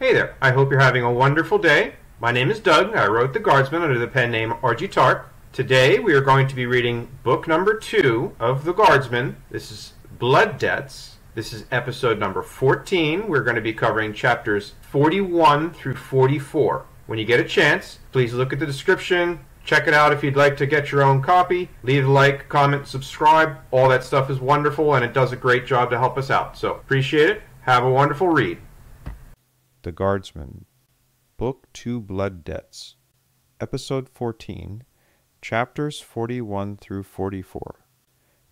Hey there, I hope you're having a wonderful day. My name is Doug. I wrote The Guardsman under the pen name R.G. Taark. Today we are going to be reading book number 2 of The Guardsman. This is Blood Debts. This is episode number 14. We're going to be covering chapters 41 through 44. When you get a chance, please look at the description. Check it out if you'd like to get your own copy. Leave a like, comment, subscribe. All that stuff is wonderful and it does a great job to help us out. So appreciate it. Have a wonderful read. The Guardsman, Book 2 Blood Debts, Episode 14, Chapters 41 through 44.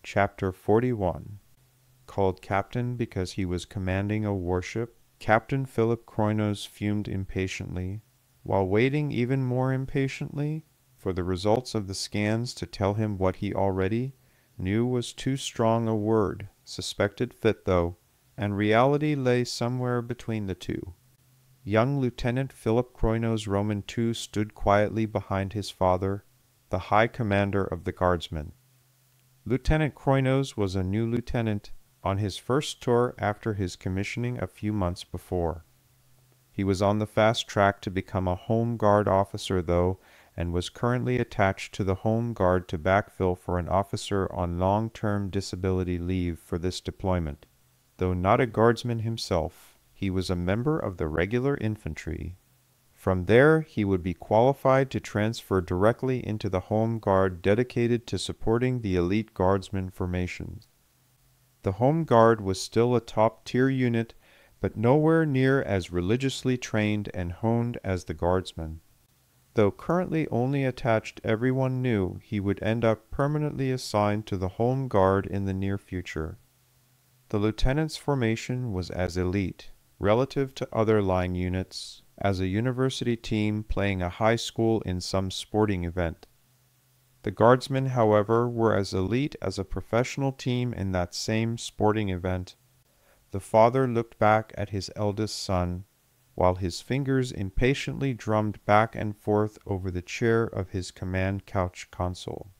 Chapter 41, called Captain because he was commanding a warship, Captain Philip Kroinos fumed impatiently, while waiting even more impatiently for the results of the scans to tell him what he already knew was too strong a word, suspected fit though, and reality lay somewhere between the two. Young Lieutenant Philip Kroinos Roman II stood quietly behind his father, the High Commander of the Guardsmen. Lieutenant Kroinos was a new lieutenant on his first tour after his commissioning a few months before. He was on the fast track to become a Home Guard officer, though, and was currently attached to the Home Guard to backfill for an officer on long-term disability leave for this deployment. Though not a Guardsman himself, he was a member of the regular infantry. From there, he would be qualified to transfer directly into the Home Guard dedicated to supporting the elite Guardsman formations. The Home Guard was still a top-tier unit, but nowhere near as religiously trained and honed as the Guardsmen. Though currently only attached, everyone knew he would end up permanently assigned to the Home Guard in the near future. The lieutenant's formation was as elite, relative to other line units, as a university team playing a high school in some sporting event. The Guardsmen, however, were as elite as a professional team in that same sporting event. The father looked back at his eldest son, while his fingers impatiently drummed back and forth over the chair of his command couch console.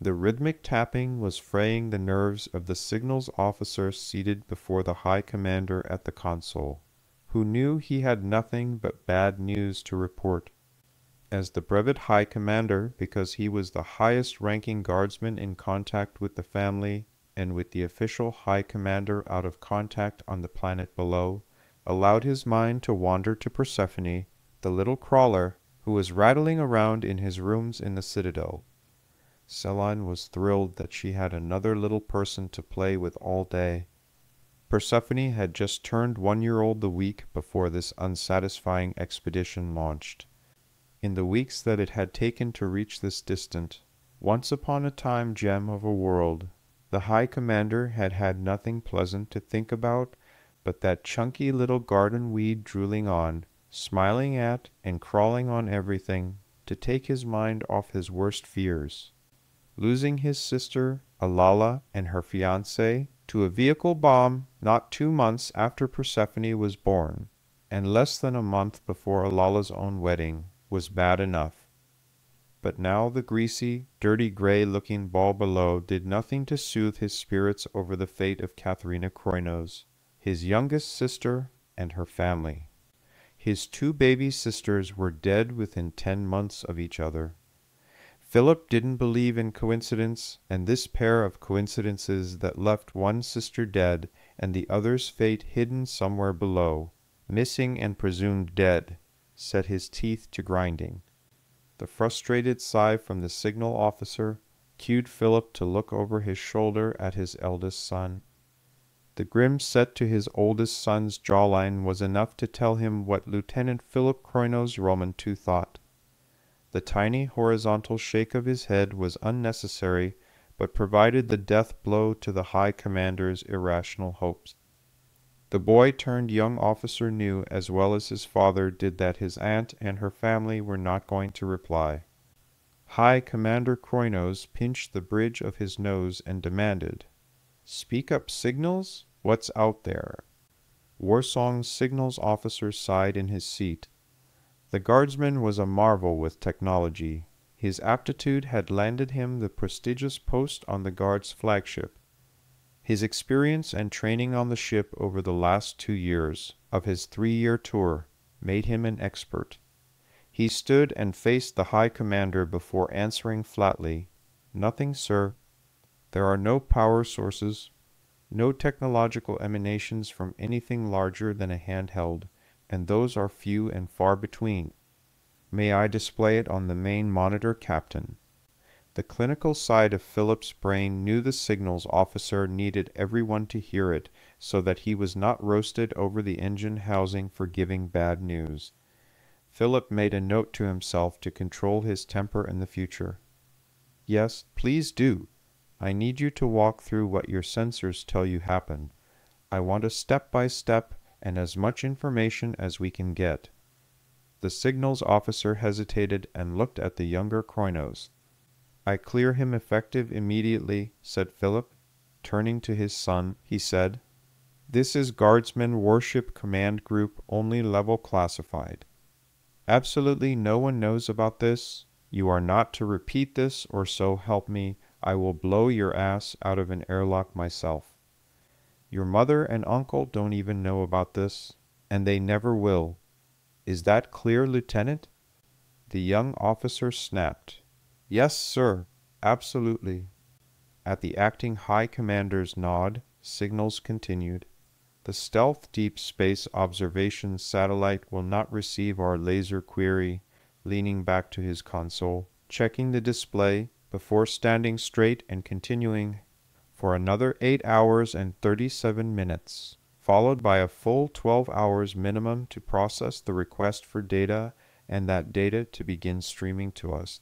The rhythmic tapping was fraying the nerves of the signals officer seated before the High Commander at the console, who knew he had nothing but bad news to report. As the brevet High Commander, because he was the highest-ranking Guardsman in contact with the family and with the official High Commander out of contact on the planet below, allowed his mind to wander to Persephone, the little crawler, who was rattling around in his rooms in the Citadel. Celine was thrilled that she had another little person to play with all day. Persephone had just turned 1-year-old the week before this unsatisfying expedition launched. In the weeks that it had taken to reach this distant, once-upon-a-time gem of a world, the High Commander had had nothing pleasant to think about but that chunky little garden weed drooling on, smiling at and crawling on everything to take his mind off his worst fears. Losing his sister, Alala, and her fiancé to a vehicle bomb not 2 months after Persephone was born, and less than a month before Alala's own wedding, was bad enough. But now the greasy, dirty gray-looking ball below did nothing to soothe his spirits over the fate of Katharina Kroinos, his youngest sister, and her family. His 2 baby sisters were dead within 10 months of each other. Philip didn't believe in coincidence, and this pair of coincidences that left one sister dead and the other's fate hidden somewhere below, missing and presumed dead, set his teeth to grinding. The frustrated sigh from the signal officer cued Philip to look over his shoulder at his eldest son. The grim set to his oldest son's jawline was enough to tell him what Lieutenant Philip Kroinos Roman II thought. The tiny horizontal shake of his head was unnecessary, but provided the death blow to the High Commander's irrational hopes. The boy turned young officer knew as well as his father did that his aunt and her family were not going to reply. High Commander Kroinos pinched the bridge of his nose and demanded, "Speak up, signals? What's out there?" Warsong's signals officer sighed in his seat. The Guardsman was a marvel with technology. His aptitude had landed him the prestigious post on the Guard's flagship. His experience and training on the ship over the last 2 years of his 3-year tour made him an expert. He stood and faced the High Commander before answering flatly, "Nothing, sir. There are no power sources, no technological emanations from anything larger than a handheld, and those are few and far between. May I display it on the main monitor, Captain?" The clinical side of Philip's brain knew the signals officer needed everyone to hear it, so that he was not roasted over the engine housing for giving bad news. Philip made a note to himself to control his temper in the future. "Yes, please do. I need you to walk through what your sensors tell you happened. I want a step-by-step and as much information as we can get." The signals officer hesitated and looked at the younger Kroinos. "I clear him effective immediately," said Philip. Turning to his son, he said, "This is Guardsman Warship Command Group, only level classified. Absolutely no one knows about this. You are not to repeat this, or so help me, I will blow your ass out of an airlock myself. Your mother and uncle don't even know about this, and they never will. Is that clear, Lieutenant?" The young officer snapped, "Yes, sir, absolutely." At the acting High Commander's nod, signals continued. "The Stealth Deep Space Observation Satellite will not receive our laser query," leaning back to his console, checking the display, before standing straight and continuing, "for another 8 hours and 37 minutes, followed by a full 12 hours minimum to process the request for data and that data to begin streaming to us.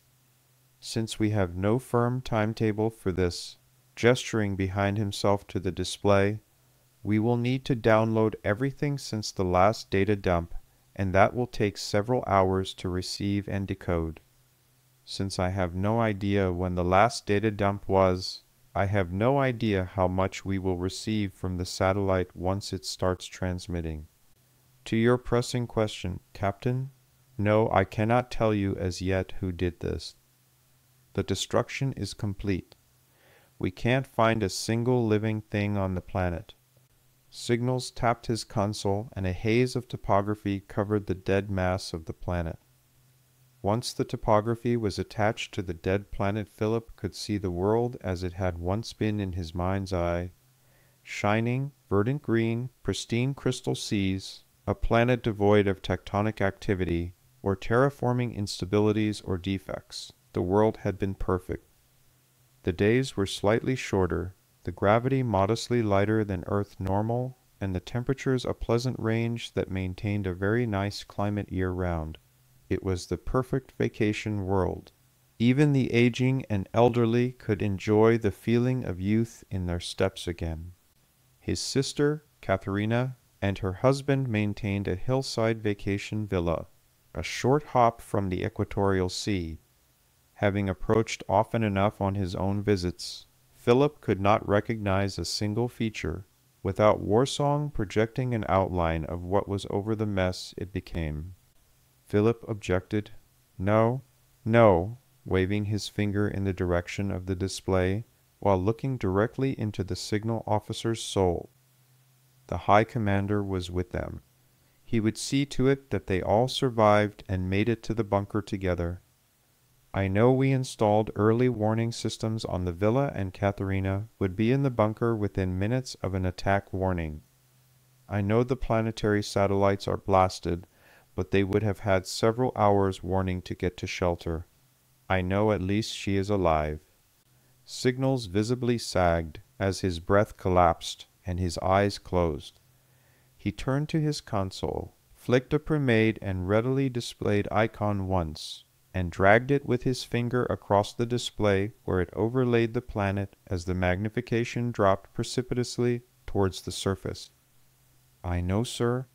Since we have no firm timetable for this," gesturing behind himself to the display, "we will need to download everything since the last data dump, and that will take several hours to receive and decode. Since I have no idea when the last data dump was, I have no idea how much we will receive from the satellite once it starts transmitting. To your pressing question, Captain, no, I cannot tell you as yet who did this. The destruction is complete. We can't find a single living thing on the planet." Signals tapped his console, and a haze of topography covered the dead mass of the planet. Once the topography was attached to the dead planet, Philip could see the world as it had once been in his mind's eye. Shining, verdant green, pristine crystal seas, a planet devoid of tectonic activity, or terraforming instabilities or defects. The world had been perfect. The days were slightly shorter, the gravity modestly lighter than Earth normal, and the temperatures a pleasant range that maintained a very nice climate year-round. It was the perfect vacation world. Even the aging and elderly could enjoy the feeling of youth in their steps again. His sister, Katharina, and her husband maintained a hillside vacation villa, a short hop from the equatorial sea. Having approached often enough on his own visits, Philip could not recognize a single feature, without Warsong projecting an outline of what was over the mess it became. Philip objected. "No, no," waving his finger in the direction of the display, while looking directly into the signal officer's soul. The High Commander was with them. He would see to it that they all survived and made it to the bunker together. "I know we installed early warning systems on the villa, and Katharina would be in the bunker within minutes of an attack warning. I know the planetary satellites are blasted, but they would have had several hours warning to get to shelter. I know at least she is alive." Signals visibly sagged as his breath collapsed and his eyes closed. He turned to his console, flicked a premade and readily displayed icon once, and dragged it with his finger across the display where it overlaid the planet as the magnification dropped precipitously towards the surface. "I know, sir.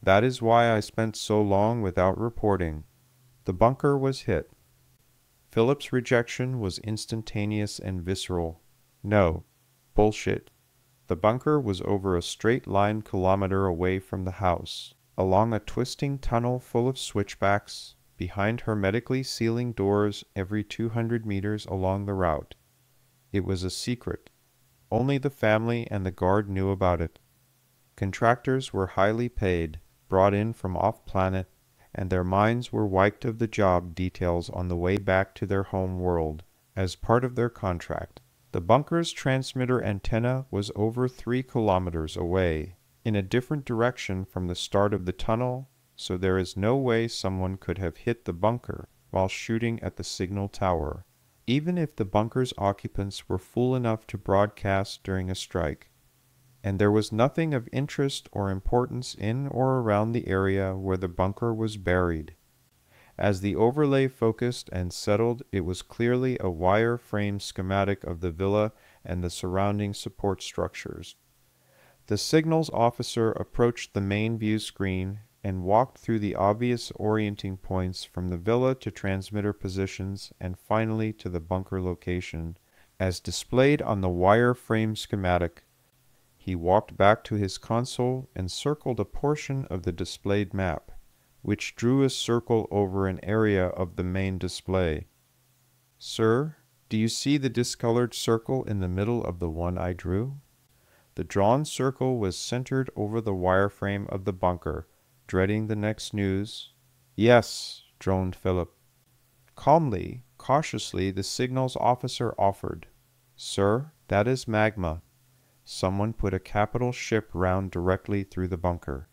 That is why I spent so long without reporting. The bunker was hit." Philip's rejection was instantaneous and visceral. "No. Bullshit. The bunker was over a straight line kilometer away from the house, along a twisting tunnel full of switchbacks, behind hermetically sealing doors every 200 meters along the route. It was a secret. Only the family and the guard knew about it. Contractors were highly paid. brought in from off-planet, and their minds were wiped of the job details on the way back to their home world as part of their contract. The bunker's transmitter antenna was over 3 kilometers away, in a different direction from the start of the tunnel, so there is no way someone could have hit the bunker while shooting at the signal tower, even if the bunker's occupants were fool enough to broadcast during a strike. And there was nothing of interest or importance in or around the area where the bunker was buried. As the overlay focused and settled, it was clearly a wire-frame schematic of the villa and the surrounding support structures. The signals officer approached the main view screen and walked through the obvious orienting points from the villa to transmitter positions and finally to the bunker location, as displayed on the wire-frame schematic. He walked back to his console and circled a portion of the displayed map, which drew a circle over an area of the main display. "Sir, do you see the discolored circle in the middle of the one I drew?" The drawn circle was centered over the wireframe of the bunker, dreading the next news. "Yes," droned Philip. Calmly, cautiously, the signals officer offered, "Sir, that is magma." Someone put a capital ship round directly through the bunker.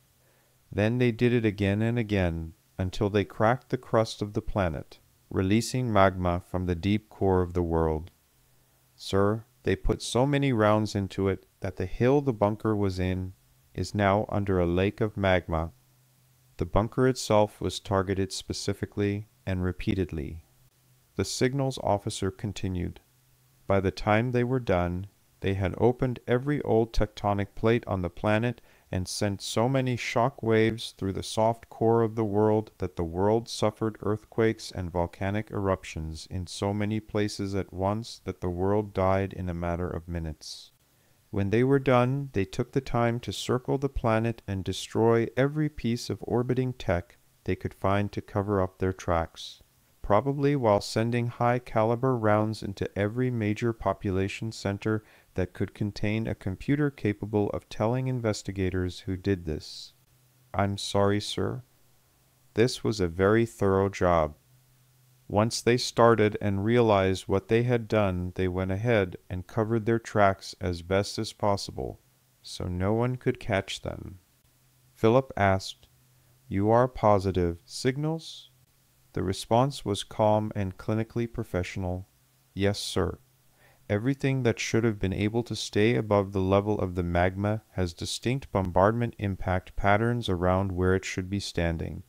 Then they did it again and again, until they cracked the crust of the planet, releasing magma from the deep core of the world. "Sir, they put so many rounds into it that the hill the bunker was in is now under a lake of magma." The bunker itself was targeted specifically and repeatedly. The signals officer continued. By the time they were done, they had opened every old tectonic plate on the planet and sent so many shock waves through the soft core of the world that the world suffered earthquakes and volcanic eruptions in so many places at once that the world died in a matter of minutes. When they were done, they took the time to circle the planet and destroy every piece of orbiting tech they could find to cover up their tracks, probably while sending high-caliber rounds into every major population center that could contain a computer capable of telling investigators who did this. "I'm sorry, sir. This was a very thorough job." Once they started and realized what they had done, they went ahead and covered their tracks as best as possible, so no one could catch them. Philip asked, "You are positive, signals?" The response was calm and clinically professional. "Yes, sir. Everything that should have been able to stay above the level of the magma has distinct bombardment impact patterns around where it should be standing.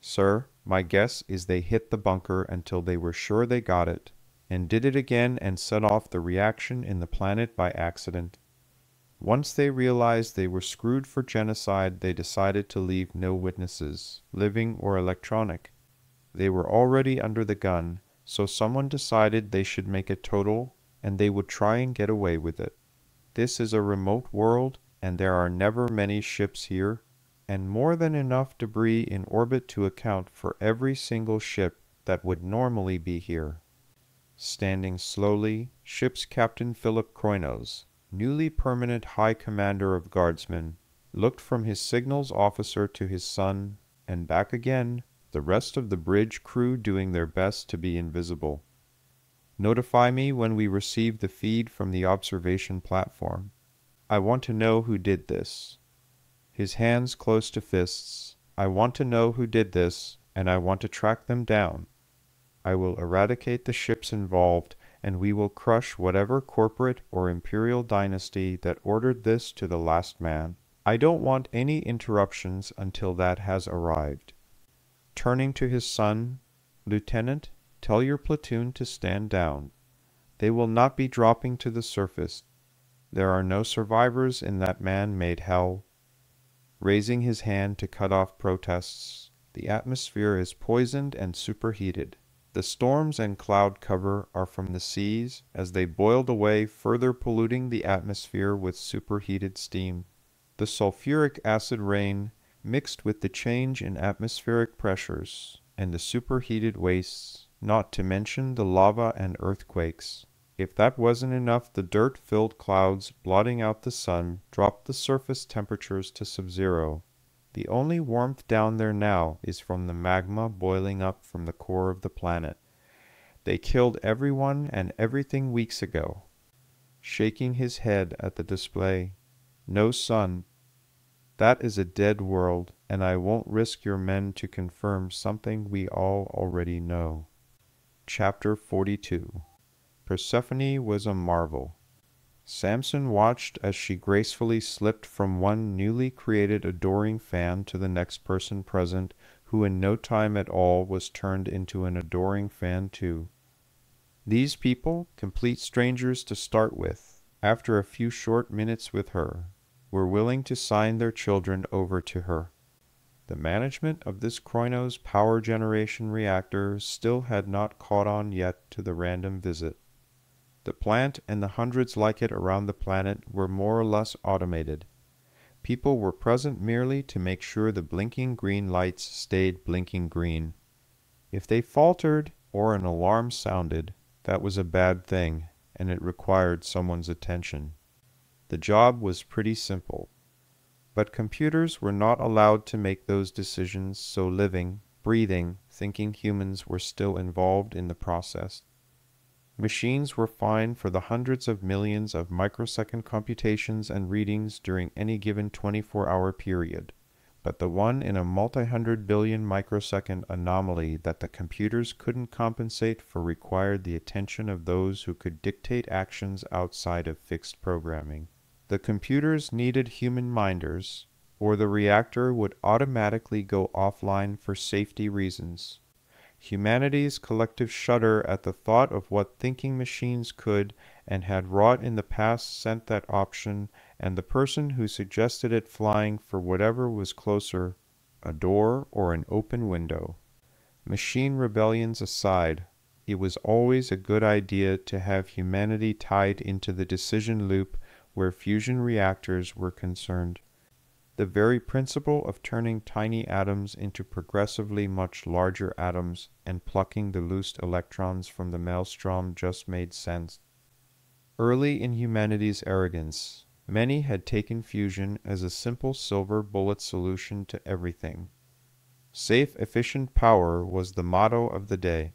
Sir, my guess is they hit the bunker until they were sure they got it, and did it again and set off the reaction in the planet by accident. Once they realized they were screwed for genocide, they decided to leave no witnesses, living or electronic. They were already under the gun, so someone decided they should make it total, and they would try and get away with it. This is a remote world, and there are never many ships here, and more than enough debris in orbit to account for every single ship that would normally be here." Standing slowly, Ship's Captain Philip Kroinos, newly permanent High Commander of Guardsmen, looked from his signals officer to his son, and back again, the rest of the bridge crew doing their best to be invisible. "Notify me when we receive the feed from the observation platform. I want to know who did this." His hands close to fists. "I want to know who did this, and I want to track them down. I will eradicate the ships involved, and we will crush whatever corporate or imperial dynasty that ordered this to the last man. I don't want any interruptions until that has arrived." Turning to his son, "Lieutenant, tell your platoon to stand down. They will not be dropping to the surface. There are no survivors in that man-made hell." Raising his hand to cut off protests, "The atmosphere is poisoned and superheated. The storms and cloud cover are from the seas as they boiled away, further polluting the atmosphere with superheated steam. The sulfuric acid rain, mixed with the change in atmospheric pressures, and the superheated wastes, not to mention the lava and earthquakes. If that wasn't enough, the dirt-filled clouds blotting out the sun dropped the surface temperatures to sub-zero. The only warmth down there now is from the magma boiling up from the core of the planet. They killed everyone and everything weeks ago. Shaking his head at the display. No sun. That is a dead world, and I won't risk your men to confirm something we all already know. Chapter 42. Persephone was a marvel. Samson watched as she gracefully slipped from one newly created adoring fan to the next person present, who in no time at all was turned into an adoring fan too. These people, complete strangers to start with, after a few short minutes with her, were willing to sign their children over to her. The management of this Kronos power generation reactor still had not caught on yet to the random visit. The plant and the hundreds like it around the planet were more or less automated. People were present merely to make sure the blinking green lights stayed blinking green. If they faltered or an alarm sounded, that was a bad thing, and it required someone's attention. The job was pretty simple. But computers were not allowed to make those decisions, so living, breathing, thinking humans were still involved in the process. Machines were fine for the hundreds of millions of microsecond computations and readings during any given 24-hour period, but the one in a multi-hundred billion microsecond anomaly that the computers couldn't compensate for required the attention of those who could dictate actions outside of fixed programming. The computers needed human minders, or the reactor would automatically go offline for safety reasons. Humanity's collective shudder at the thought of what thinking machines could and had wrought in the past sent that option, and the person who suggested it flying for whatever was closer, a door or an open window. Machine rebellions aside, it was always a good idea to have humanity tied into the decision loop where fusion reactors were concerned. The very principle of turning tiny atoms into progressively much larger atoms and plucking the loosed electrons from the maelstrom just made sense. Early in humanity's arrogance, many had taken fusion as a simple silver bullet solution to everything. Safe, efficient power was the motto of the day,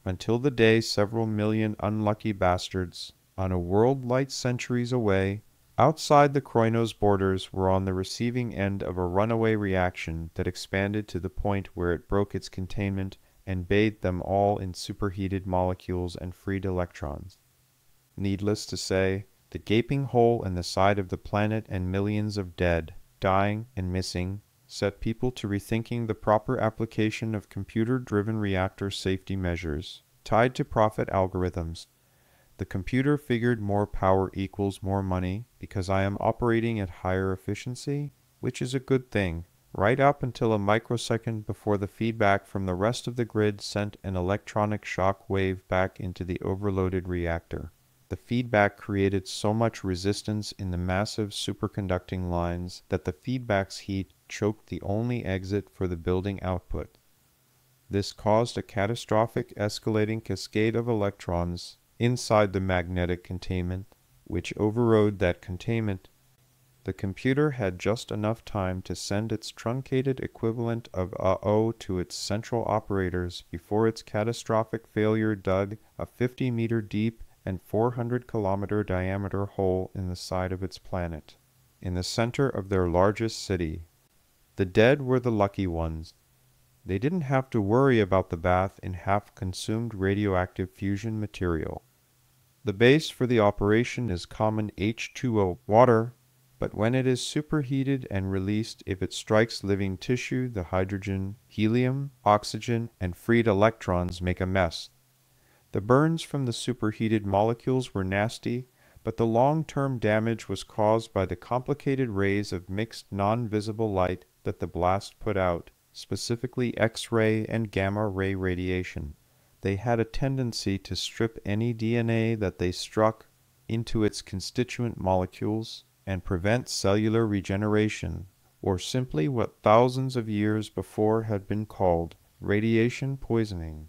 until the day several million unlucky bastards, on a world light centuries away, outside the Kronos borders, were on the receiving end of a runaway reaction that expanded to the point where it broke its containment and bathed them all in superheated molecules and freed electrons. Needless to say, the gaping hole in the side of the planet and millions of dead, dying, and missing set people to rethinking the proper application of computer-driven reactor safety measures, tied to profit algorithms. The computer figured more power equals more money because I am operating at higher efficiency, which is a good thing, right up until a microsecond before the feedback from the rest of the grid sent an electronic shock wave back into the overloaded reactor. The feedback created so much resistance in the massive superconducting lines that the feedback's heat choked the only exit for the building output. This caused a catastrophic escalating cascade of electrons inside the magnetic containment, which overrode that containment. The computer had just enough time to send its truncated equivalent of "uh-oh" to its central operators before its catastrophic failure dug a 50-meter deep and 400-kilometer diameter hole in the side of its planet, in the center of their largest city. The dead were the lucky ones. They didn't have to worry about the bath in half-consumed radioactive fusion material. The base for the operation is common H2O, water, but when it is superheated and released, if it strikes living tissue, the hydrogen, helium, oxygen, and freed electrons make a mess. The burns from the superheated molecules were nasty, but the long-term damage was caused by the complicated rays of mixed non-visible light that the blast put out, specifically X-ray and gamma-ray radiation. They had a tendency to strip any DNA that they struck into its constituent molecules and prevent cellular regeneration, or simply what thousands of years before had been called radiation poisoning.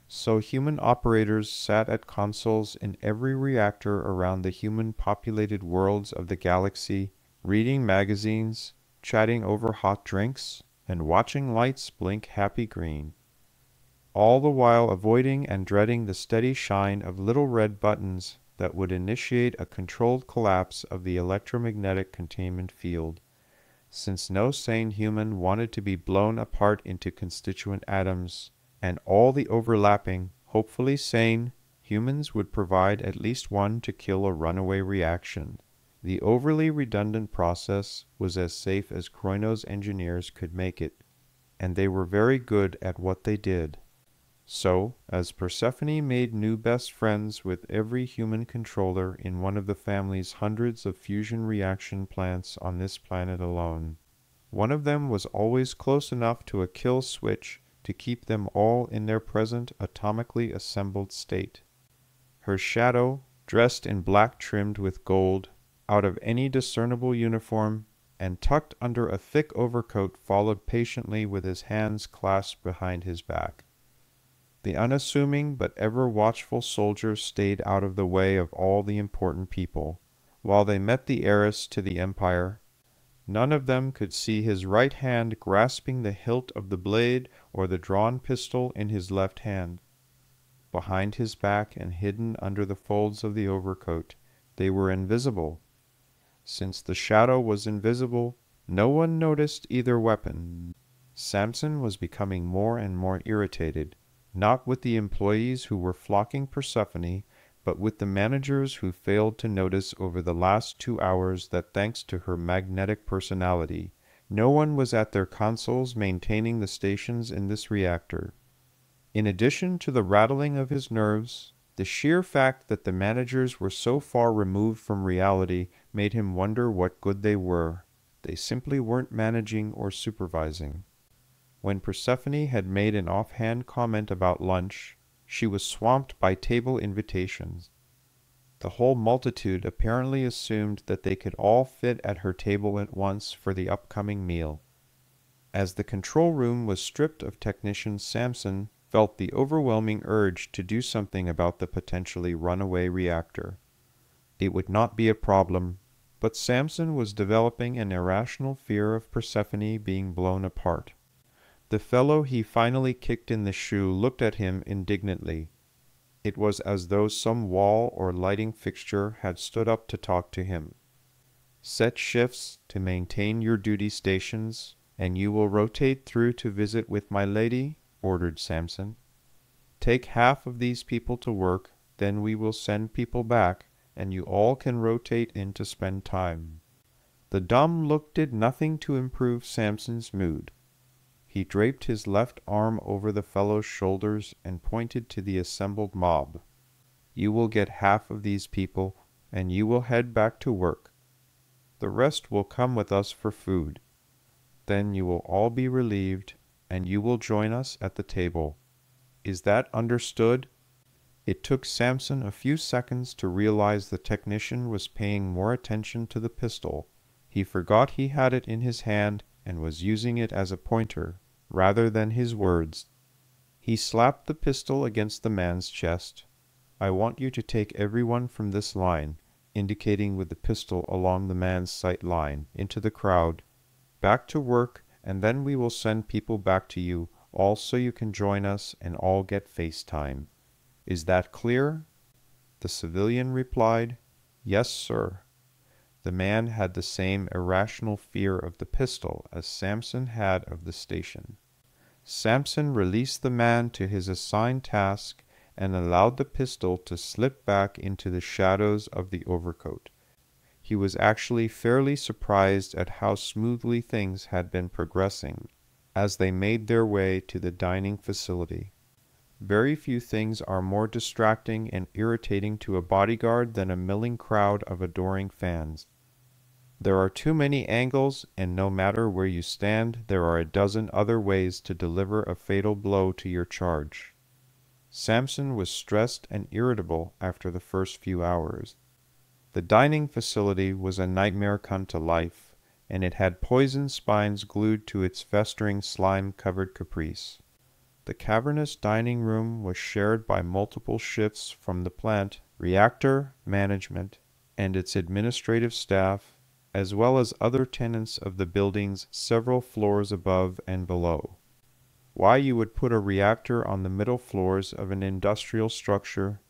So human operators sat at consoles in every reactor around the human-populated worlds of the galaxy, reading magazines, chatting over hot drinks, and watching lights blink happy green, all the while avoiding and dreading the steady shine of little red buttons that would initiate a controlled collapse of the electromagnetic containment field, since no sane human wanted to be blown apart into constituent atoms, and all the overlapping, hopefully sane, humans would provide at least one to kill a runaway reaction. The overly redundant process was as safe as Kroino's engineers could make it, and they were very good at what they did. So, as Persephone made new best friends with every human controller in one of the family's hundreds of fusion reaction plants on this planet alone, one of them was always close enough to a kill switch to keep them all in their present atomically assembled state. Her shadow, dressed in black trimmed with gold, out of any discernible uniform, and tucked under a thick overcoat, followed patiently with his hands clasped behind his back. The unassuming but ever watchful soldiers stayed out of the way of all the important people, while they met the heiress to the empire. None of them could see his right hand grasping the hilt of the blade or the drawn pistol in his left hand. Behind his back and hidden under the folds of the overcoat, they were invisible. Since the shadow was invisible, no one noticed either weapon. Samson was becoming more and more irritated, not with the employees who were flocking Persephone, but with the managers who failed to notice over the last 2 hours that thanks to her magnetic personality, no one was at their consoles maintaining the stations in this reactor. In addition to the rattling of his nerves, the sheer fact that the managers were so far removed from reality made him wonder what good they were. They simply weren't managing or supervising. When Persephone had made an offhand comment about lunch, she was swamped by table invitations. The whole multitude apparently assumed that they could all fit at her table at once for the upcoming meal. As the control room was stripped of technicians, Samson felt the overwhelming urge to do something about the potentially runaway reactor. It would not be a problem, but Samson was developing an irrational fear of Persephone being blown apart. The fellow he finally kicked in the shoe looked at him indignantly. It was as though some wall or lighting fixture had stood up to talk to him. Set shifts to maintain your duty stations, and you will rotate through to visit with my lady, ordered Samson. Take half of these people to work, then we will send people back, and you all can rotate in to spend time. The dumb look did nothing to improve Samson's mood. He draped his left arm over the fellow's shoulders and pointed to the assembled mob. You will get half of these people, and you will head back to work. The rest will come with us for food. Then you will all be relieved, and you will join us at the table. Is that understood? It took Samson a few seconds to realize the technician was paying more attention to the pistol. He forgot he had it in his hand and was using it as a pointer, rather than his words. He slapped the pistol against the man's chest. I want you to take everyone from this line, indicating with the pistol along the man's sight line, into the crowd. Back to work, and then we will send people back to you, all so you can join us and all get face time. Is that clear? The civilian replied, Yes, sir. The man had the same irrational fear of the pistol as Samson had of the station. Samson released the man to his assigned task and allowed the pistol to slip back into the shadows of the overcoat. He was actually fairly surprised at how smoothly things had been progressing as they made their way to the dining facility. Very few things are more distracting and irritating to a bodyguard than a milling crowd of adoring fans. There are too many angles, and no matter where you stand, there are a dozen other ways to deliver a fatal blow to your charge. Samson was stressed and irritable after the first few hours. The dining facility was a nightmare come to life, and it had poison spines glued to its festering slime-covered caprice. The cavernous dining room was shared by multiple shifts from the plant, reactor, management, and its administrative staff, as well as other tenants of the buildings several floors above and below. Why you would put a reactor on the middle floors of an industrial structure,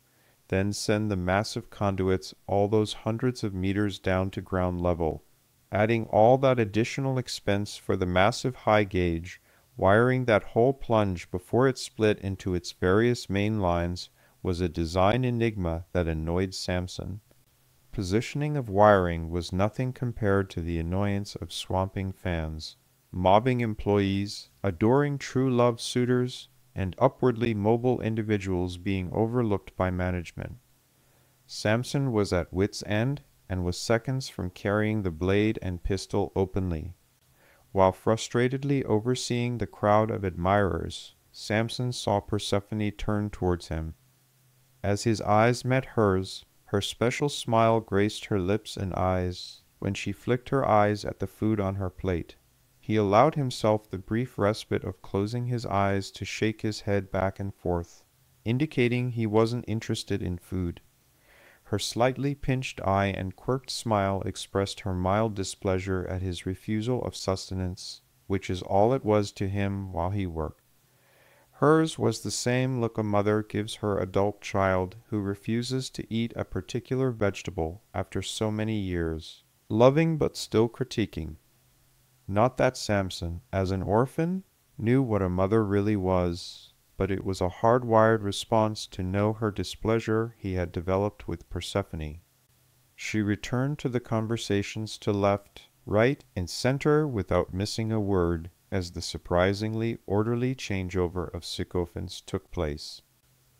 then send the massive conduits all those hundreds of meters down to ground level, adding all that additional expense for the massive high gauge, wiring that whole plunge before it split into its various main lines, was a design enigma that annoyed Samson. Positioning of wiring was nothing compared to the annoyance of swamping fans, mobbing employees, adoring true love suitors, and upwardly mobile individuals being overlooked by management. Samson was at wit's end and was seconds from carrying the blade and pistol openly. While frustratedly overseeing the crowd of admirers, Samson saw Persephone turn towards him. As his eyes met hers, her special smile graced her lips and eyes when she flicked her eyes at the food on her plate. He allowed himself the brief respite of closing his eyes to shake his head back and forth, indicating he wasn't interested in food. Her slightly pinched eye and quirked smile expressed her mild displeasure at his refusal of sustenance, which is all it was to him while he worked. Hers was the same look a mother gives her adult child who refuses to eat a particular vegetable after so many years, loving but still critiquing. Not that Samson, as an orphan, knew what a mother really was, but it was a hard-wired response to know her displeasure he had developed with Persephone. She returned to the conversations to left, right, and center without missing a word, as the surprisingly orderly changeover of sycophants took place.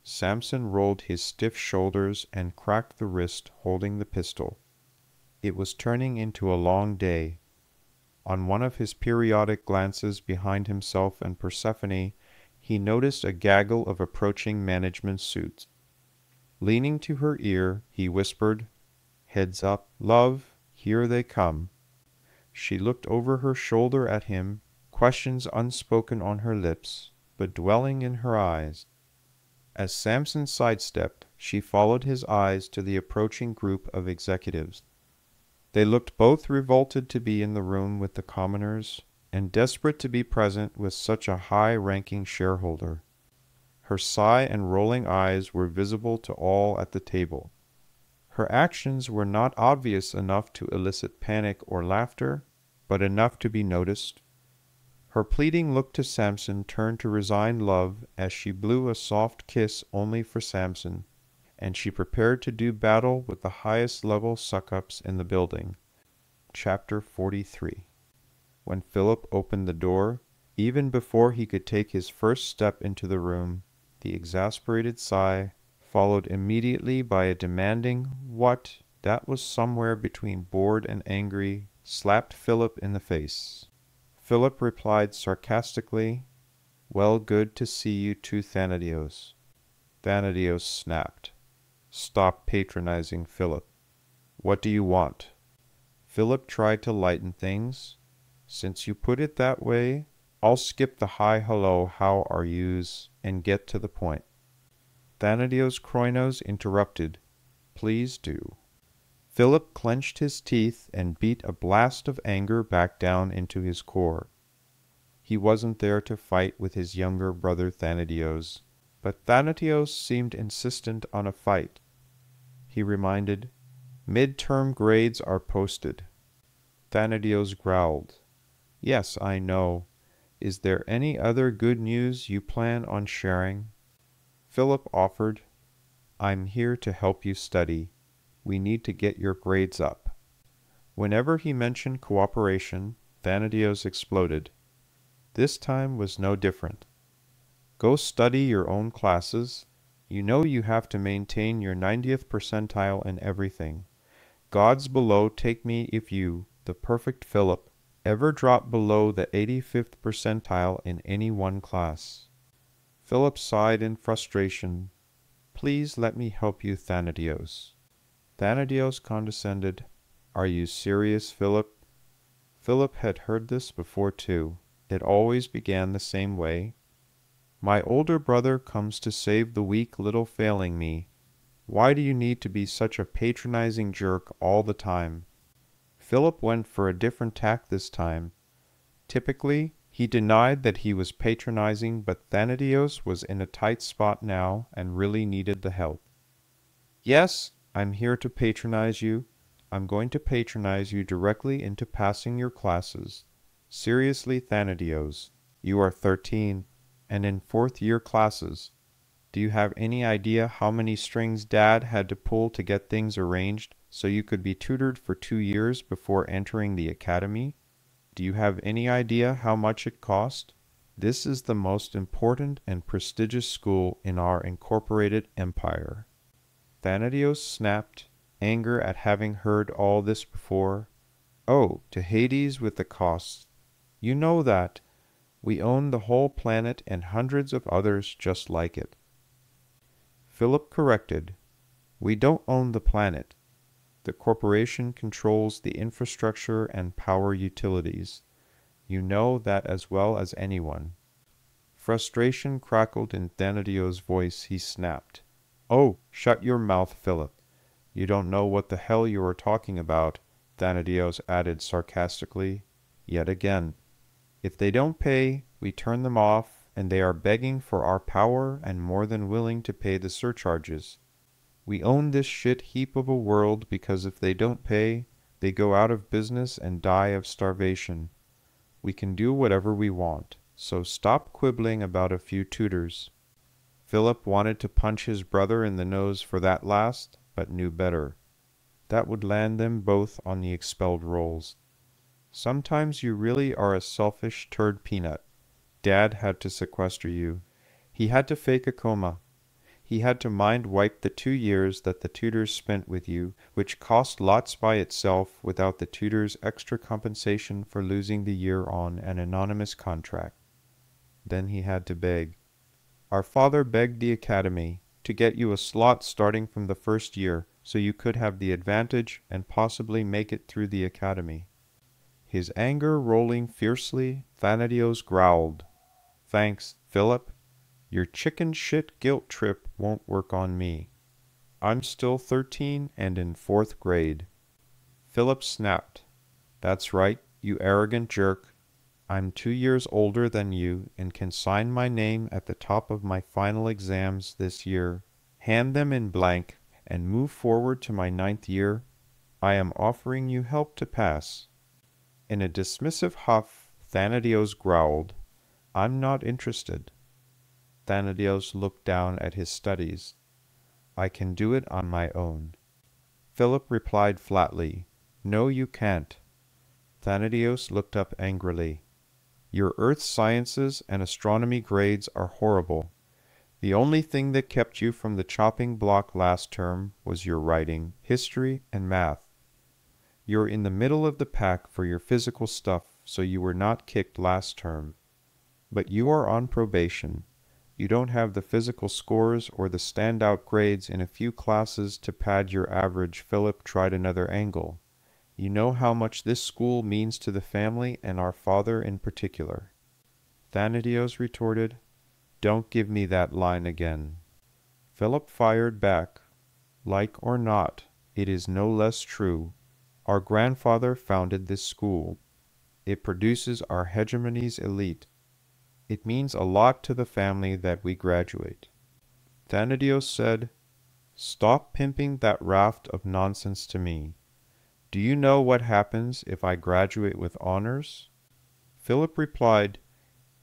Samson rolled his stiff shoulders and cracked the wrist holding the pistol. It was turning into a long day. On one of his periodic glances behind himself and Persephone, he noticed a gaggle of approaching management suits. Leaning to her ear, he whispered, "Heads up, love, here they come." She looked over her shoulder at him, questions unspoken on her lips, but dwelling in her eyes. As Samson sidestepped, she followed his eyes to the approaching group of executives. They looked both revolted to be in the room with the commoners, and desperate to be present with such a high-ranking shareholder. Her sigh and rolling eyes were visible to all at the table. Her actions were not obvious enough to elicit panic or laughter, but enough to be noticed. Her pleading look to Samson turned to resigned love as she blew a soft kiss only for Samson, and she prepared to do battle with the highest-level suck-ups in the building. Chapter 43. When Philip opened the door, even before he could take his first step into the room, the exasperated sigh, followed immediately by a demanding "what?" that was somewhere between bored and angry, slapped Philip in the face. Philip replied sarcastically, "Well, good to see you too, Thanadios." Thanadios snapped. "Stop patronizing Philip. What do you want?" Philip tried to lighten things. "Since you put it that way, I'll skip the hi hello how are yous and get to the point." Thanadios Kroinos interrupted. "Please do." Philip clenched his teeth and beat a blast of anger back down into his core. He wasn't there to fight with his younger brother Thanadios, but Thanadios seemed insistent on a fight. He reminded, "Mid-term grades are posted." Thanadios growled, "Yes, I know. Is there any other good news you plan on sharing?" Philip offered, "I'm here to help you study. We need to get your grades up." Whenever he mentioned cooperation, Thanadios exploded. This time was no different. "Go study your own classes. You know you have to maintain your 90th percentile in everything. Gods below take me if you, the perfect Philip, ever drop below the 85th percentile in any one class." Philip sighed in frustration. "Please let me help you, Thanadios." Thanadios condescended, "Are you serious, Philip?" Philip had heard this before too. It always began the same way. "My older brother comes to save the weak little failing me. Why do you need to be such a patronizing jerk all the time?" Philip went for a different tack this time. Typically, he denied that he was patronizing, but Thanadios was in a tight spot now and really needed the help. Yes, I'm here to patronize you. I'm going to patronize you directly into passing your classes. Seriously, Thanadios, you are 13, and in fourth-year classes. Do you have any idea how many strings Dad had to pull to get things arranged so you could be tutored for 2 years before entering the academy? Do you have any idea how much it cost? This is the most important and prestigious school in our incorporated empire. Thanadios snapped, anger at having heard all this before. Oh, to Hades with the costs. You know that. We own the whole planet and hundreds of others just like it. Philip corrected. We don't own the planet. The corporation controls the infrastructure and power utilities. You know that as well as anyone. Frustration crackled in Thanadios' voice. He snapped. Oh, shut your mouth, Philip. You don't know what the hell you are talking about, Thanadios added sarcastically. Yet again. If they don't pay, we turn them off, and they are begging for our power and more than willing to pay the surcharges. We own this shit heap of a world because if they don't pay, they go out of business and die of starvation. We can do whatever we want, so stop quibbling about a few tutors. Philip wanted to punch his brother in the nose for that last, but knew better. That would land them both on the expelled rolls. Sometimes you really are a selfish turd peanut. Dad had to sequester you. He had to fake a coma. He had to mind-wipe the 2 years that the tutors spent with you, which cost lots by itself without the tutors' extra compensation for losing the year on an anonymous contract. Then he had to beg. Our father begged the academy to get you a slot starting from the first year so you could have the advantage and possibly make it through the academy. His anger rolling fiercely, Thanadios growled. Thanks, Philip. Your chicken shit guilt trip won't work on me. I'm still 13 and in 4th grade. Philip snapped. That's right, you arrogant jerk. I'm 2 years older than you and can sign my name at the top of my final exams this year, hand them in blank, and move forward to my 9th year. I am offering you help to pass. In a dismissive huff, Thanadios growled, I'm not interested. Thanadios looked down at his studies. I can do it on my own. Philip replied flatly, No, you can't. Thanadios looked up angrily. Your earth sciences and astronomy grades are horrible. The only thing that kept you from the chopping block last term was your writing, history, and math. You're in the middle of the pack for your physical stuff, so you were not kicked last term. But you are on probation. You don't have the physical scores or the standout grades in a few classes to pad your average. Philip tried another angle. You know how much this school means to the family and our father in particular. Thanadios retorted, Don't give me that line again. Philip fired back. Like or not, it is no less true. Our grandfather founded this school. It produces our hegemony's elite. It means a lot to the family that we graduate. Thanadios said, Stop pimping that raft of nonsense to me. Do you know what happens if I graduate with honors? Philip replied,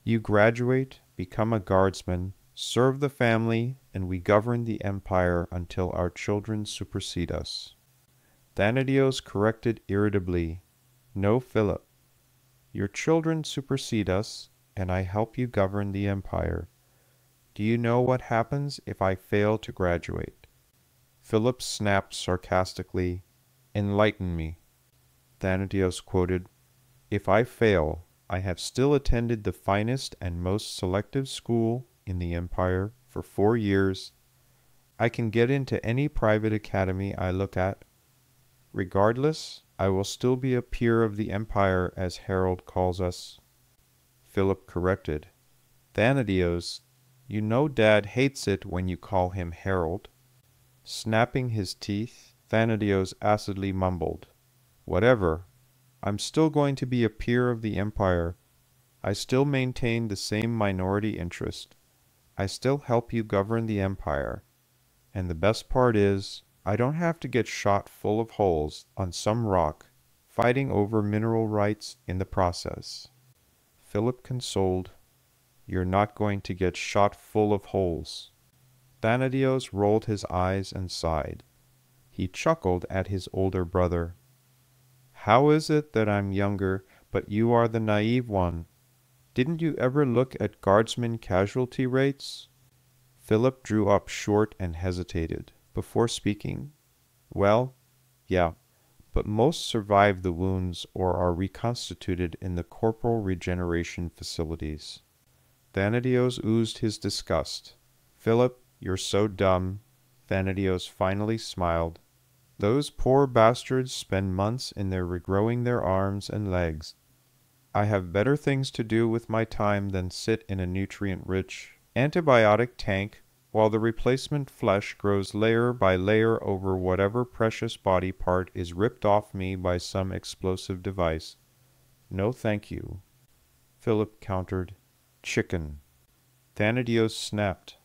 You graduate, become a guardsman, serve the family, and we govern the empire until our children supersede us. Thanadios corrected irritably, No, Philip. Your children supersede us, and I help you govern the empire. Do you know what happens if I fail to graduate? Philip snapped sarcastically, Enlighten me. Thanadios quoted, If I fail, I have still attended the finest and most selective school in the empire for 4 years. I can get into any private academy I look at. Regardless, I will still be a peer of the empire, as Harold calls us. Philip corrected, Thanadios, you know Dad hates it when you call him Harold. Snapping his teeth, Thanadios acidly mumbled, Whatever, I'm still going to be a peer of the Empire. I still maintain the same minority interest. I still help you govern the Empire. And the best part is, I don't have to get shot full of holes on some rock, fighting over mineral rights in the process. Philip consoled, You're not going to get shot full of holes. Thanadios rolled his eyes and sighed. He chuckled at his older brother. How is it that I'm younger, but you are the naive one? Didn't you ever look at Guardsman casualty rates? Philip drew up short and hesitated, before speaking. Well, yeah, but most survive the wounds or are reconstituted in the corporal regeneration facilities. Thanadios oozed his disgust. Philip, you're so dumb. Thanadios finally smiled. Those poor bastards spend months in there regrowing their arms and legs. I have better things to do with my time than sit in a nutrient-rich, antibiotic tank while the replacement flesh grows layer by layer over whatever precious body part is ripped off me by some explosive device. No thank you. Philip countered, Chicken. Thanadios snapped.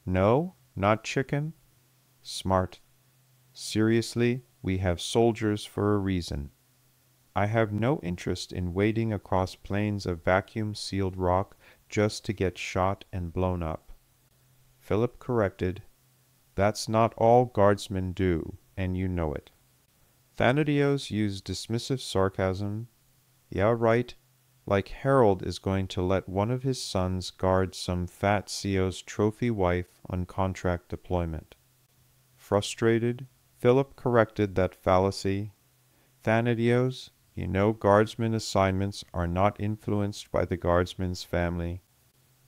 No, not chicken? Smart. Seriously, we have soldiers for a reason. I have no interest in wading across plains of vacuum-sealed rock just to get shot and blown up. Philip corrected, That's not all guardsmen do, and you know it. Thanadios used dismissive sarcasm. Yeah, right. Like Harold is going to let one of his sons guard some fat CO's trophy wife on contract deployment. Frustrated, Philip corrected that fallacy. Thanadios, you know guardsman assignments are not influenced by the guardsman's family.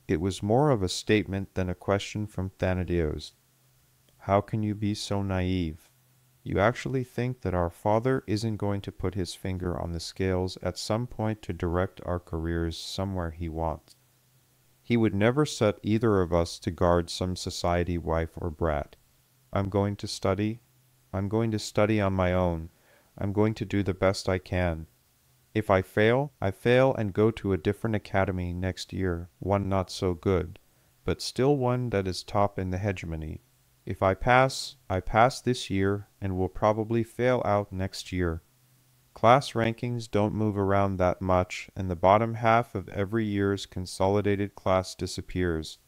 It was more of a statement than a question from Thanadios. How can you be so naive? You actually think that our father isn't going to put his finger on the scales at some point to direct our careers somewhere he wants. He would never set either of us to guard some society wife or brat. I'm going to study. I'm going to study on my own. I'm going to do the best I can. If I fail and go to a different academy next year, one not so good, but still one that is top in the hegemony. If I pass this year and will probably fail out next year. Class rankings don't move around that much, and the bottom half of every year's consolidated class disappears.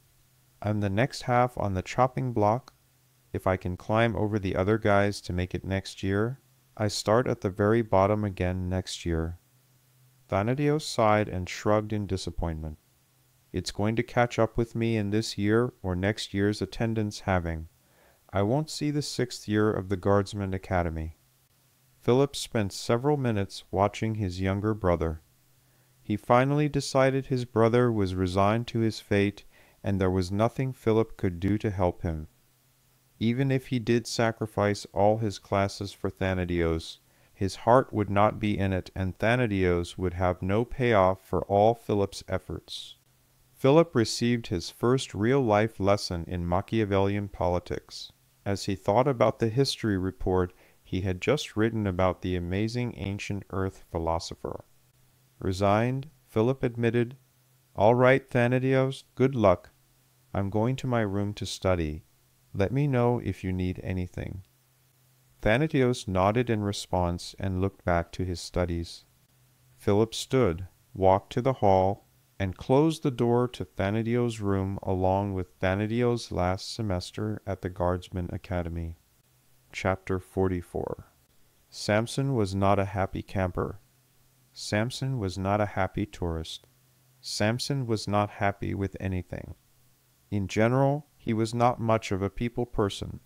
I'm the next half on the chopping block. If I can climb over the other guys to make it next year, I start at the very bottom again next year. Thanadios sighed and shrugged in disappointment. It's going to catch up with me in this year or next year's attendance halving. I won't see the 6th year of the Guardsman Academy. Philip spent several minutes watching his younger brother. He finally decided his brother was resigned to his fate, and there was nothing Philip could do to help him. Even if he did sacrifice all his classes for Thanadios, his heart would not be in it, and Thanadios would have no payoff for all Philip's efforts. Philip received his first real-life lesson in Machiavellian politics, as he thought about the history report he had just written about the amazing ancient Earth philosopher. Resigned, Philip admitted, All right, Thanadios, good luck. I'm going to my room to study. Let me know if you need anything. Thanadios nodded in response and looked back to his studies. Philip stood, walked to the hall, and closed the door to Thanadios' room along with Thanadios' last semester at the Guardsman Academy. Chapter 44. Samson was not a happy camper. Samson was not a happy tourist. Samson was not happy with anything. In general, he was not much of a people person.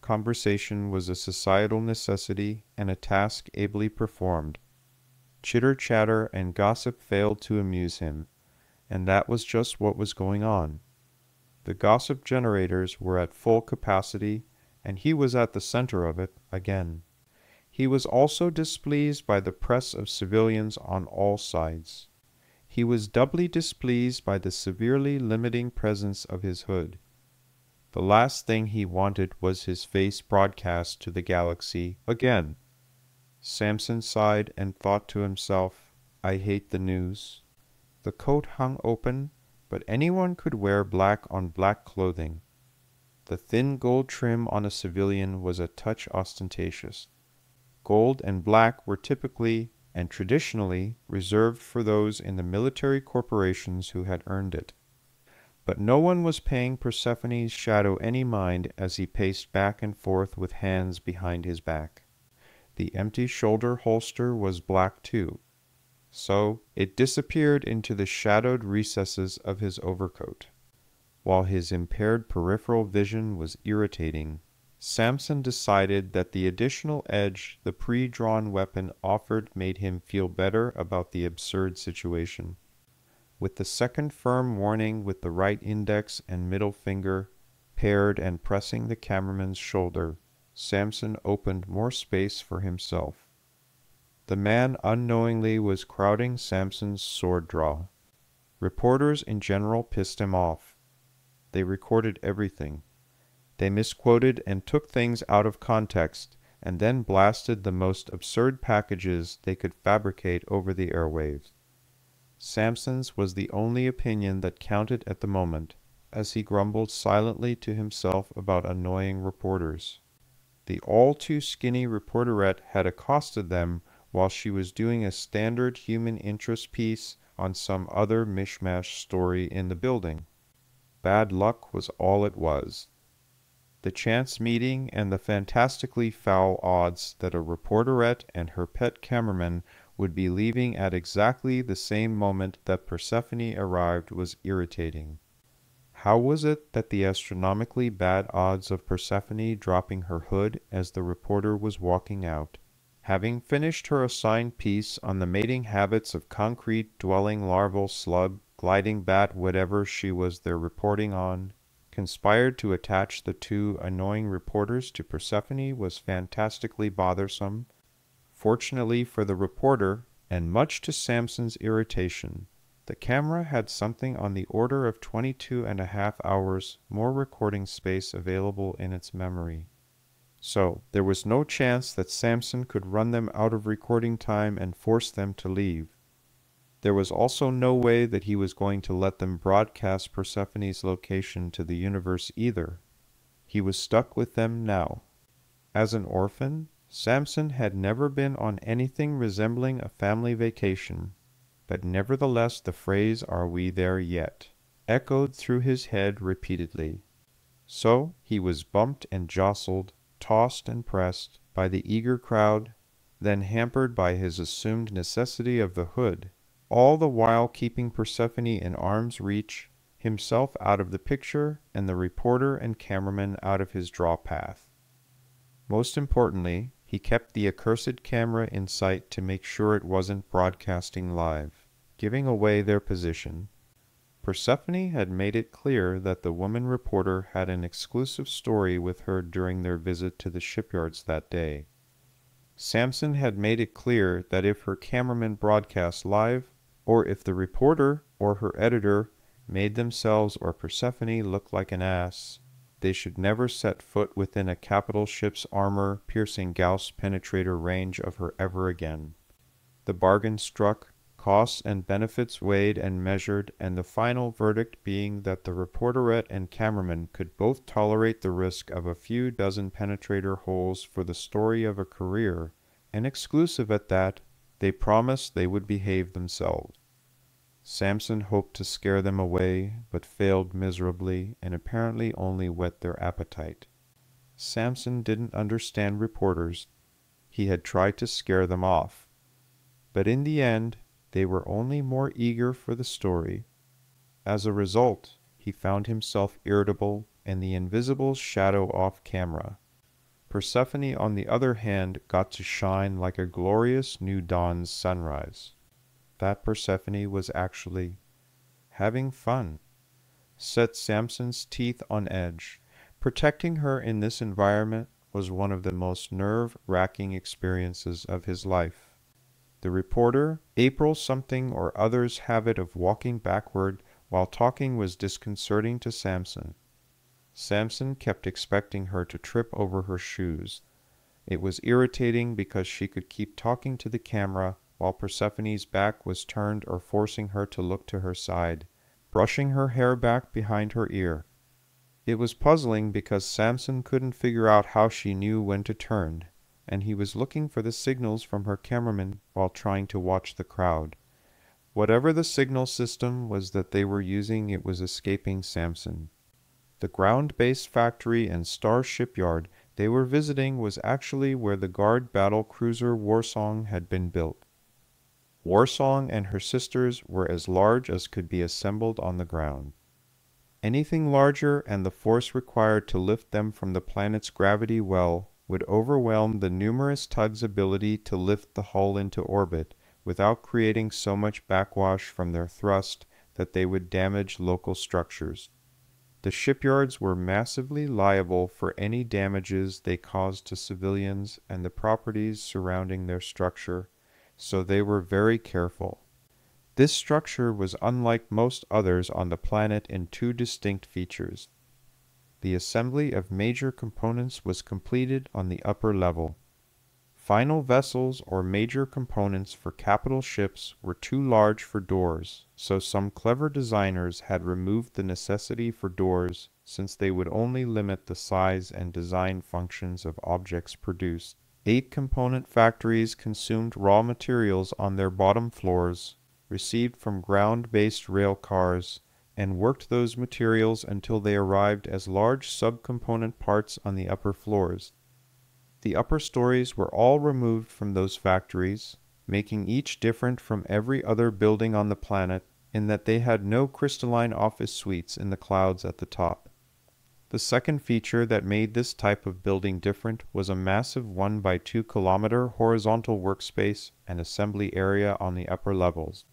Conversation was a societal necessity and a task ably performed. Chitter-chatter and gossip failed to amuse him, and that was just what was going on. The gossip generators were at full capacity, and he was at the center of it again. He was also displeased by the press of civilians on all sides. He was doubly displeased by the severely limiting presence of his hood. The last thing he wanted was his face broadcast to the galaxy again. Samson sighed and thought to himself, I hate the news. The coat hung open, but anyone could wear black on black clothing. The thin gold trim on a civilian was a touch ostentatious. Gold and black were typically and traditionally reserved for those in the military corporations who had earned it. But no one was paying Persephone's shadow any mind as he paced back and forth with hands behind his back. The empty shoulder holster was black too, so it disappeared into the shadowed recesses of his overcoat. While his impaired peripheral vision was irritating, Samson decided that the additional edge the pre-drawn weapon offered made him feel better about the absurd situation. With the second firm warning with the right index and middle finger paired and pressing the cameraman's shoulder, Samson opened more space for himself. The man unknowingly was crowding Samson's sword draw. Reporters in general pissed him off. They recorded everything. They misquoted and took things out of context, and then blasted the most absurd packages they could fabricate over the airwaves. Samson's was the only opinion that counted at the moment, as he grumbled silently to himself about annoying reporters. The all-too-skinny reporterette had accosted them while she was doing a standard human interest piece on some other mishmash story in the building. Bad luck was all it was. The chance meeting and the fantastically foul odds that a reporterette and her pet cameraman would be leaving at exactly the same moment that Persephone arrived was irritating. How was it that the astronomically bad odds of Persephone dropping her hood as the reporter was walking out, having finished her assigned piece on the mating habits of concrete-dwelling larval slug, gliding bat whatever she was there reporting on, conspired to attach the two annoying reporters to Persephone was fantastically bothersome. Fortunately for the reporter, and much to Samson's irritation, the camera had something on the order of 22.5 hours more recording space available in its memory. So there was no chance that Samson could run them out of recording time and force them to leave. There was also no way that he was going to let them broadcast Persephone's location to the universe either. He was stuck with them now. As an orphan, Samson had never been on anything resembling a family vacation, but nevertheless the phrase "Are we there yet?" echoed through his head repeatedly. So he was bumped and jostled, tossed and pressed, by the eager crowd, then hampered by his assumed necessity of the hood, all the while keeping Persephone in arm's reach, himself out of the picture, and the reporter and cameraman out of his draw path. Most importantly, he kept the accursed camera in sight to make sure it wasn't broadcasting live, giving away their position. Persephone had made it clear that the woman reporter had an exclusive story with her during their visit to the shipyards that day. Samson had made it clear that if her cameraman broadcast live, or if the reporter or her editor made themselves or Persephone look like an ass, they should never set foot within a capital ship's armor-piercing Gauss penetrator range of her ever again. The bargain struck, costs and benefits weighed and measured, and the final verdict being that the reporterette and cameraman could both tolerate the risk of a few dozen penetrator holes for the story of a career, and exclusive at that, they promised they would behave themselves. Samson hoped to scare them away, but failed miserably, and apparently only whet their appetite. Samson didn't understand reporters. He had tried to scare them off. But in the end, they were only more eager for the story. As a result, he found himself irritable and the invisible shadow off camera. Persephone, on the other hand, got to shine like a glorious new dawn's sunrise. That Persephone was actually having fun. Set Samson's teeth on edge. Protecting her in this environment was one of the most nerve-wracking experiences of his life. The reporter, April something or other's habit of walking backward while talking was disconcerting to Samson. Samson kept expecting her to trip over her shoes. It was irritating because she could keep talking to the camera while Persephone's back was turned or forcing her to look to her side, brushing her hair back behind her ear. It was puzzling because Samson couldn't figure out how she knew when to turn, and he was looking for the signals from her cameraman while trying to watch the crowd. Whatever the signal system was that they were using, it was escaping Samson. The ground-based factory and star shipyard they were visiting was actually where the guard battle cruiser Warsong had been built. Warsong and her sisters were as large as could be assembled on the ground. Anything larger and the force required to lift them from the planet's gravity well would overwhelm the numerous tugs' ability to lift the hull into orbit without creating so much backwash from their thrust that they would damage local structures. The shipyards were massively liable for any damages they caused to civilians and the properties surrounding their structure, so they were very careful. This structure was unlike most others on the planet in two distinct features. The assembly of major components was completed on the upper level. Final vessels or major components for capital ships were too large for doors, so some clever designers had removed the necessity for doors since they would only limit the size and design functions of objects produced. 8 component factories consumed raw materials on their bottom floors, received from ground-based rail cars, and worked those materials until they arrived as large subcomponent parts on the upper floors. The upper stories were all removed from those factories, making each different from every other building on the planet in that they had no crystalline office suites in the clouds at the top. The second feature that made this type of building different was a massive 1 by 2 kilometer horizontal workspace and assembly area on the upper levels.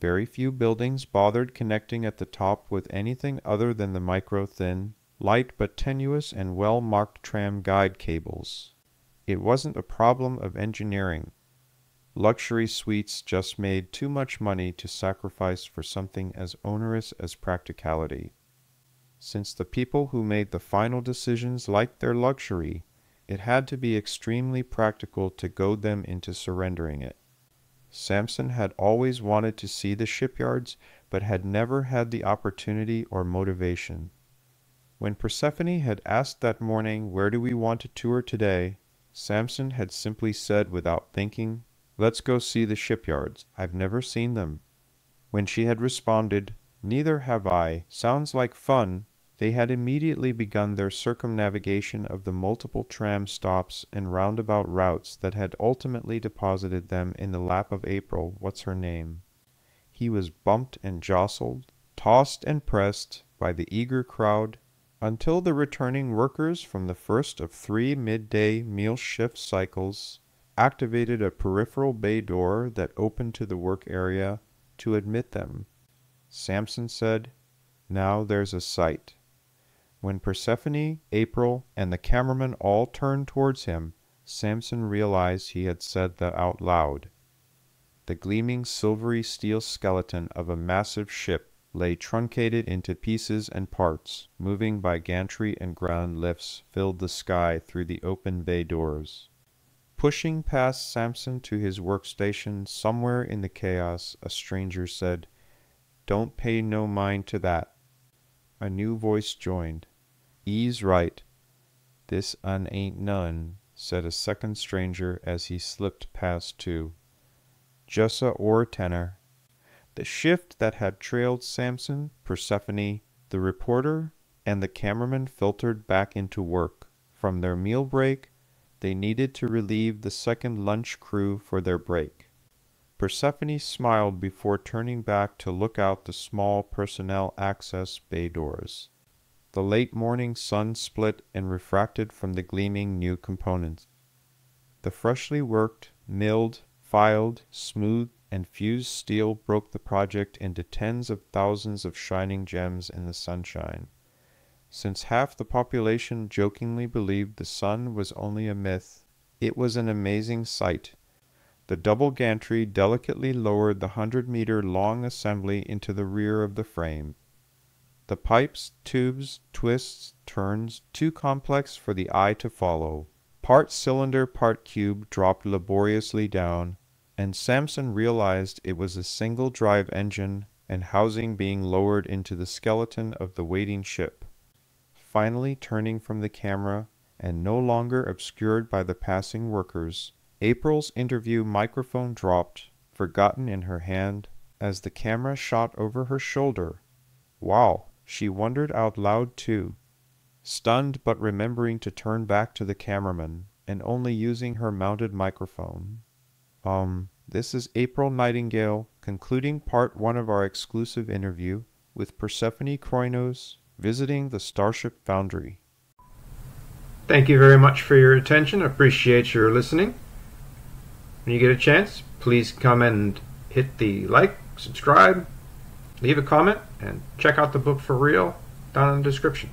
Very few buildings bothered connecting at the top with anything other than the micro-thin, light but tenuous and well-marked tram guide cables. It wasn't a problem of engineering. Luxury suites just made too much money to sacrifice for something as onerous as practicality. Since the people who made the final decisions liked their luxury, it had to be extremely practical to goad them into surrendering it. Samson had always wanted to see the shipyards, but had never had the opportunity or motivation. When Persephone had asked that morning, "Where do we want to tour today?" Samson had simply said without thinking, "Let's go see the shipyards. I've never seen them." When she had responded, "Neither have I. Sounds like fun," they had immediately begun their circumnavigation of the multiple tram stops and roundabout routes that had ultimately deposited them in the lap of April, what's-her-name. He was bumped and jostled, tossed and pressed by the eager crowd, until the returning workers from the first of 3 midday meal shift cycles activated a peripheral bay door that opened to the work area to admit them. Samson said, "Now there's a sight." When Persephone, April, and the cameraman all turned towards him, Samson realized he had said that out loud. The gleaming silvery steel skeleton of a massive ship lay truncated into pieces and parts, moving by gantry and ground lifts filled the sky through the open bay doors. Pushing past Samson to his workstation somewhere in the chaos, a stranger said, "Don't pay no mind to that." A new voice joined. "'E's right. This un ain't none," said a second stranger as he slipped past too. "Just a ore tenor." The shift that had trailed Samson, Persephone, the reporter, and the cameraman filtered back into work. From their meal break, they needed to relieve the second lunch crew for their break. Persephone smiled before turning back to look out the small personnel access bay doors. The late morning sun split and refracted from the gleaming new components. The freshly worked, milled, filed, smoothed, and fused steel broke the project into tens of thousands of shining gems in the sunshine. Since half the population jokingly believed the sun was only a myth, it was an amazing sight. The double gantry delicately lowered the 100-meter-long assembly into the rear of the frame. The pipes, tubes, twists, turns, too complex for the eye to follow. Part cylinder, part cube dropped laboriously down, and Samson realized it was a single-drive engine and housing being lowered into the skeleton of the waiting ship. Finally turning from the camera, and no longer obscured by the passing workers, April's interview microphone dropped, forgotten in her hand, as the camera shot over her shoulder. Wow, she wondered out loud too, stunned but remembering to turn back to the cameraman, and only using her mounted microphone. This is April Nightingale, concluding part 1 of our exclusive interview with Persephone Kroinos visiting the Starship Foundry. Thank you very much for your attention. I appreciate your listening. When you get a chance, please come and hit the like, subscribe, leave a comment, and check out the book for real down in the description.